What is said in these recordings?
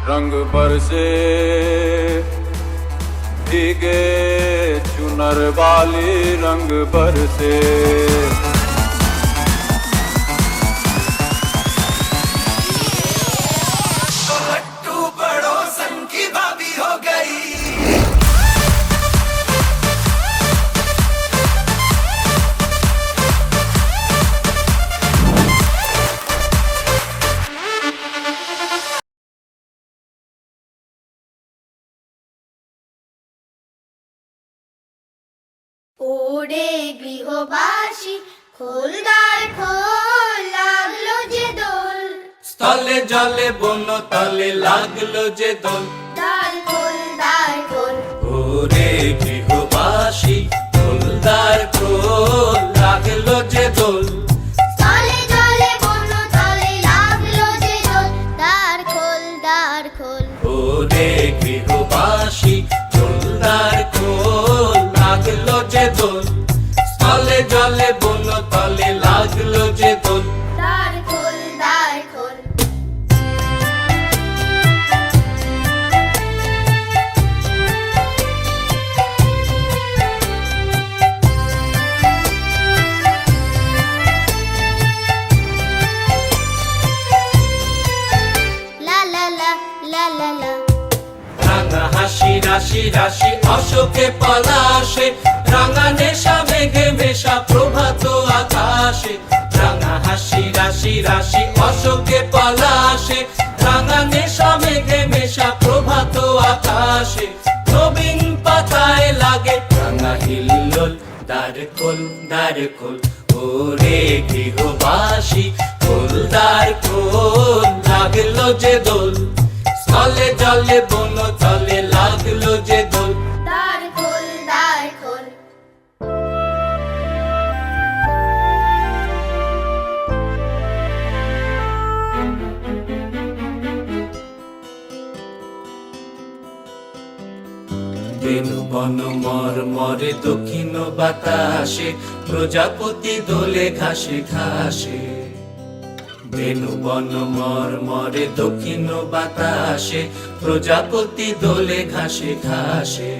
रंग बरसे भीगे चुनर वाली रंग बरसे। ওরে গৃহবাসী খোল দ্বার খোল, লাগলো যে দোল। স্থলে জলে বন তলে লাগলো যে দোল। দ্বার খোল দ্বার খোল। ওরে গৃহবাসী খোল দ্বার খোল, লাগলো যে দোল। স্থলে জলে বন তলে লাগলো যে দোল। দ্বার খোল দ্বার খোল। ওরে গৃহবাসী খোল দ্বার খোল, লাগলো যে দোল। স্থলে জলে বন তলে লাগলো যে দোল। দ্বার খোল দ্বার খোল। লা লা লা লা লা লা। রাঙা হাসি রাশি রাশি অশোকে পলাশে, রাঙা নেশা মেঘে মেশা প্রভাত আকাশে। রাঙা হাসি রাশি রাশি অশোকে পলাশে, রাঙা নেশা মেঘে মেশা প্রভাত আকাশে। নবীন পাতায় লাগে রাঙা হিল্লোল, দ্বার খোল দ্বার খোল। ওরে গৃহবাসী খোল দ্বার খোল, লাগলো যে দোল। স্থলে জলে বন তলে লাগলো যে দোল। দ্বার খোল দ্বার খোল। বেনু বন মর মরে দক্ষিণ বাতাসে, প্রজাপতি দোলে ঘাসে ঘাসে। বেনু বন মর মরে দক্ষিণ বাতাসে, প্রজাপতি দোলে ঘাসে ঘাসে।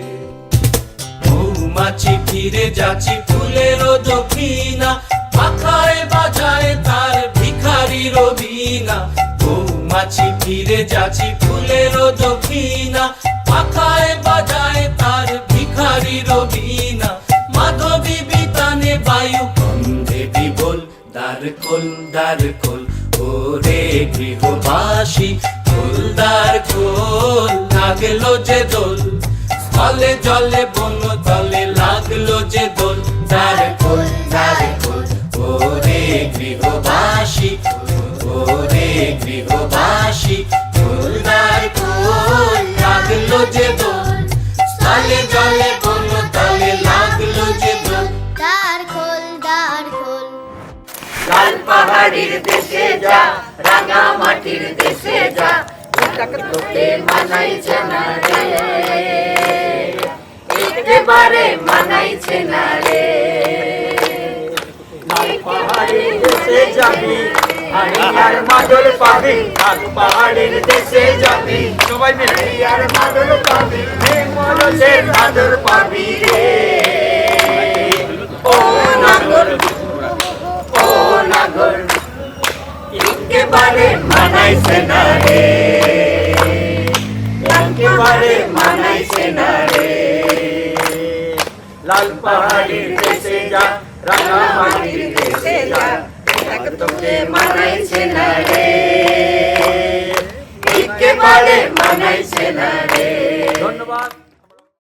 মৌমাছি ফিরে যাচ্ছি ফুলের দক্ষিণা, পাখায় বাজায় তার ভিখারির বীণা। মৌমাছি ফিরে যাচ্ছি ফুলের দক্ষিণা, পাখায় বাজায় তার ভিখারির বীণা। মাধবী বিতানে বায়ু কন্ধে বিবল, দ্বার খোল দ্বার খোল। ওরে গৃহবাসী খোল দ্বার খোল, লাগলো যে দোল। স্থলে জলে বন তলে লাগলো যে দোল। দ্বার খোল দ্বার খোল। ওরে গৃহবাসী ওরে গৃহবাসী খোল দ্বার খোল, লাগলো যে দোল। স্থলে জলে বন তলে লাগলো যে দোল। দ্বার খোল দ্বার খোল। লাল পাহাড়ির দেশে যা, রাঙা মাটির দেশে যা, তোকে মানাইছে না রে, একেবারে মানাইছে না রে। লাল পাহাড়ির দেশে যাবি, আর মাদল পাবি। লাল পাহাড়ির দেশে যাবি, সবাই মিলে আর মাদল পাবি। মনসের আদর পাবি রে। ও নাগর ও নাগর, একেবারে মানাইছে না রে, একেবারে মানাইছে না রে। লাল পাহাড়ির দেশে যা, রাঙা মাটির দেশে যা, তোকে মানাইছে না রে, একেবারে মানাইছে না রে।